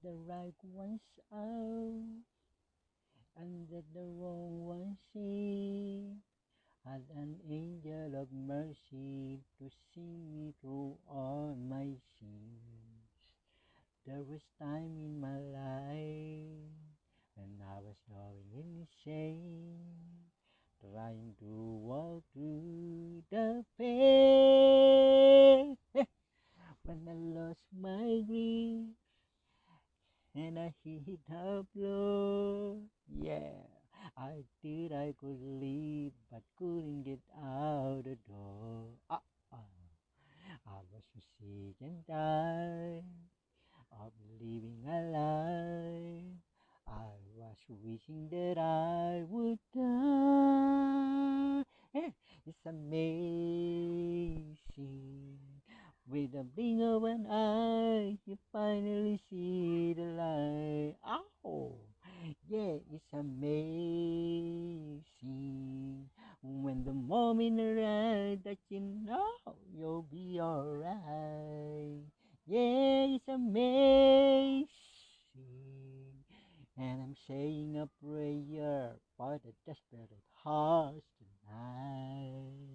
the right ones out and let the wrong ones in. Had an angel of mercy to see me through all my sins. There was time in my life when I was going insane, trying to walk through the pain. When I lost my grip and I hit the floor, yeah, I thought I could leave, but couldn't get out the door. I was so sick and tired of living a lie. I was wishing that I would die. It's amazing. With the blink of an eye, you finally see the light. Oh, yeah, it's amazing. When the moment arrives that you know you'll be alright. Yeah, it's amazing. And I'm saying a prayer for the desperate hearts tonight.